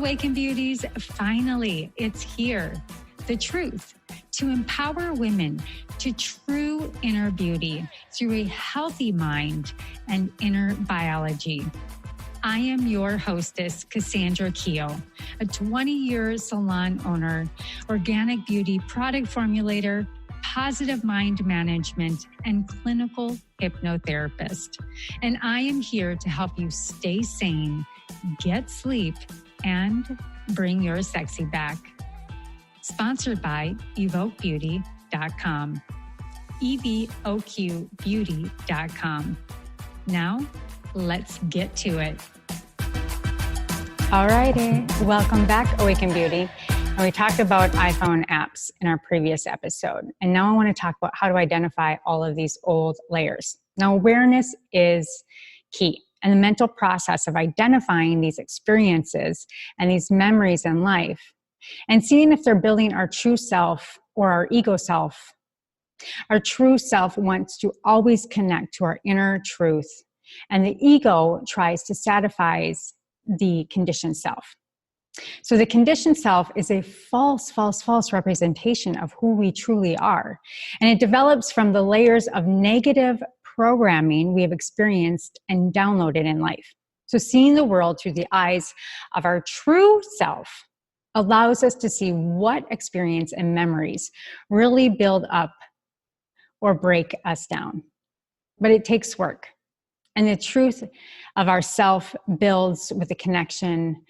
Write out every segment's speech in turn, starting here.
Awaken Beauties, finally, it's here. The truth to empower women to true inner beauty through a healthy mind and inner biology. I am your hostess, Cassandra Keogh, a 20-year salon owner, organic beauty product formulator, positive mind management, and clinical hypnotherapist. And I am here to help you stay sane, get sleep, and bring your sexy back. Sponsored by evoquebeauty.com. evoquebeauty.com. Now, let's get to it. All righty, welcome back, Awaken Beauty. And we talked about iPhone apps in our previous episode. And now I want to talk about how to identify all of these old layers. Now, awareness is key. And the mental process of identifying these experiences and these memories in life and seeing if they're building our true self or our ego self. Our true self wants to always connect to our inner truth, and the ego tries to satisfy the conditioned self. So the conditioned self is a false representation of who we truly are. And it develops from the layers of negative programming we have experienced and downloaded in life. So seeing the world through the eyes of our true self allows us to see what experience and memories really build up or break us down. But it takes work. And the truth of ourself builds with a connection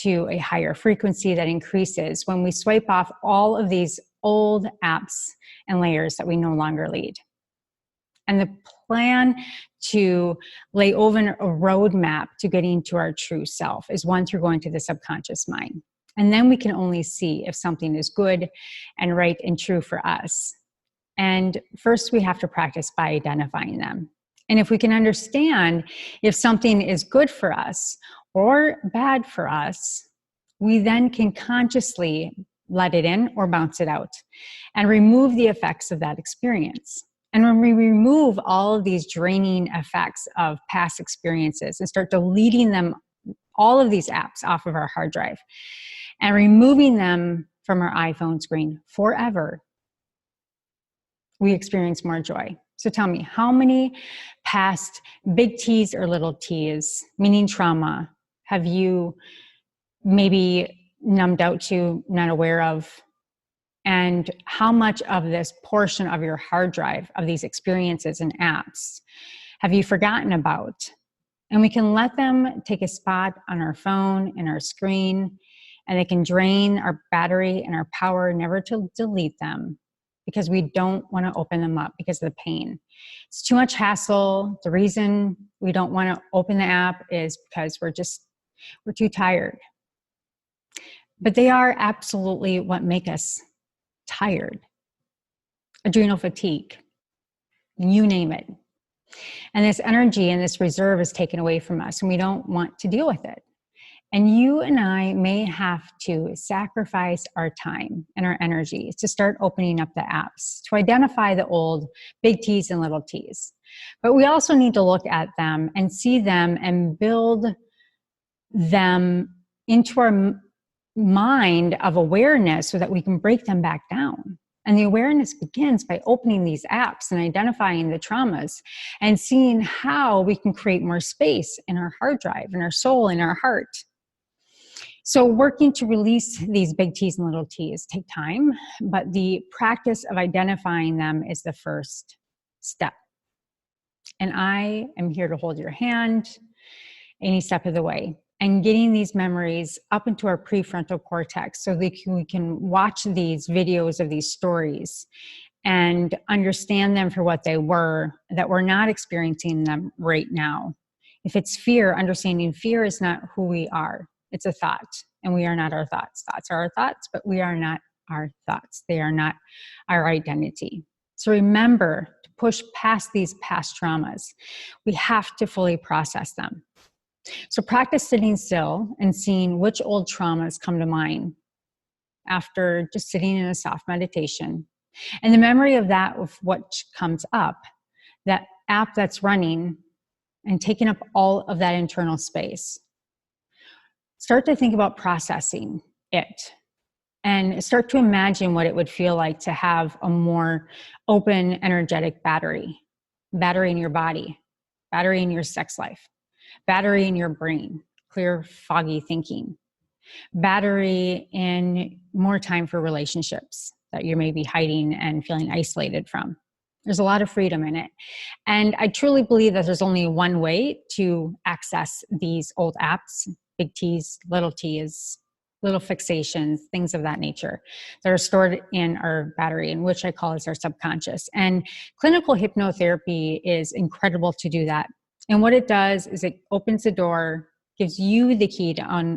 to a higher frequency that increases when we swipe off all of these old apps and layers that we no longer lead. And the plan to lay over a roadmap to getting to our true self is one through going to the subconscious mind. And then we can only see if something is good and right and true for us. And first we have to practice by identifying them. And if we can understand if something is good for us or bad for us, we then can consciously let it in or bounce it out and remove the effects of that experience. And when we remove all of these draining effects of past experiences and start deleting them, all of these apps off of our hard drive and removing them from our iPhone screen forever, we experience more joy. So tell me, how many past big T's or little T's, meaning trauma, have you maybe numbed out to, not aware of? And how much of this portion of your hard drive of these experiences and apps have you forgotten about? And we can let them take a spot on our phone and our screen, and they can drain our battery and our power, never to delete them, because we don't want to open them up because of the pain. It's too much hassle. The reason we don't want to open the app is because we're too tired. But they are absolutely what make us tired. Adrenal fatigue, you name it. And this energy and this reserve is taken away from us, and we don't want to deal with it. And you and I may have to sacrifice our time and our energy to start opening up the apps, to identify the old big T's and little T's. But we also need to look at them and see them and build them into our mind of awareness so that we can break them back down. And the awareness begins by opening these apps and identifying the traumas and seeing how we can create more space in our hard drive, in our soul, in our heart. So working to release these big T's and little T's take time, but the practice of identifying them is the first step. And I am here to hold your hand any step of the way, and getting these memories up into our prefrontal cortex so that we can watch these videos of these stories and understand them for what they were, that we're not experiencing them right now. If it's fear, understanding fear is not who we are. It's a thought, and we are not our thoughts. Thoughts are our thoughts, but we are not our thoughts. They are not our identity. So remember to push past these past traumas. We have to fully process them. So practice sitting still and seeing which old traumas come to mind after just sitting in a soft meditation. And the memory of that, of what comes up, that app that's running and taking up all of that internal space. start to think about processing it and start to imagine what it would feel like to have a more open, energetic battery in your body, battery in your sex life, battery in your brain, clear, foggy thinking, battery in more time for relationships that you may be hiding and feeling isolated from. There's a lot of freedom in it. And I truly believe that there's only one way to access these old apps, big T's, little T's, little fixations, things of that nature that are stored in our battery, and which I call as our subconscious. And clinical hypnotherapy is incredible to do that. And what it does is it opens the door, gives you the key to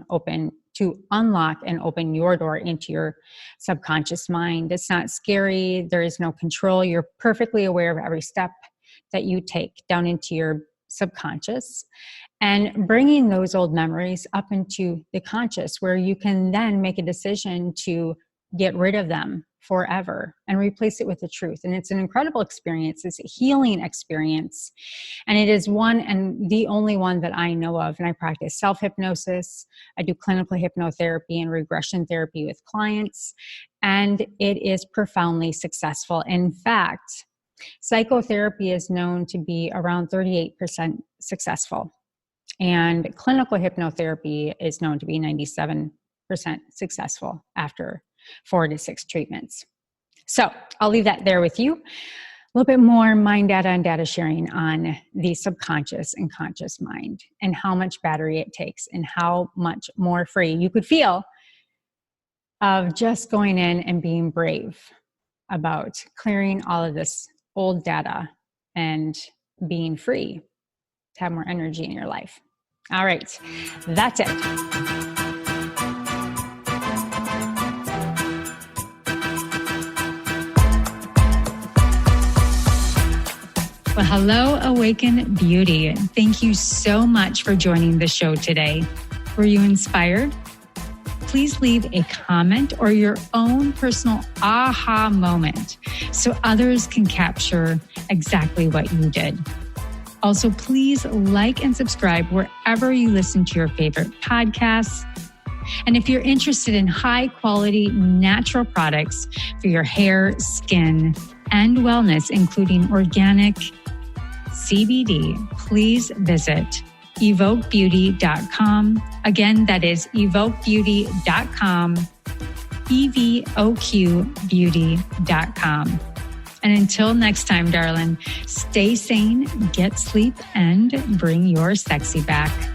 unlock and open your door into your subconscious mind. It's not scary. There is no control. You're perfectly aware of every step that you take down into your subconscious and bringing those old memories up into the conscious, where you can then make a decision to get rid of them forever and replace it with the truth. And it's an incredible experience. It's a healing experience. And it is one and the only one that I know of. And I practice self-hypnosis. I do clinical hypnotherapy and regression therapy with clients. And it is profoundly successful. In fact, psychotherapy is known to be around 38% successful. And clinical hypnotherapy is known to be 97% successful after 4 to 6 treatments. So I'll leave that there with you. A little bit more mind data and data sharing on the subconscious and conscious mind and how much battery it takes and how much more free you could feel of just going in and being brave about clearing all of this old data and being free to have more energy in your life. All right, that's it. Well, hello, Awaken Beauty. Thank you so much for joining the show today. Were you inspired? Please leave a comment or your own personal aha moment so others can capture exactly what you did. Also, please like and subscribe wherever you listen to your favorite podcasts. And if you're interested in high quality natural products for your hair, skin, and wellness, including organic CBD, please visit evoquebeauty.com. Again, that is evoquebeauty.com, evoquebeauty.com. And until next time, darling, stay sane, get sleep, and bring your sexy back.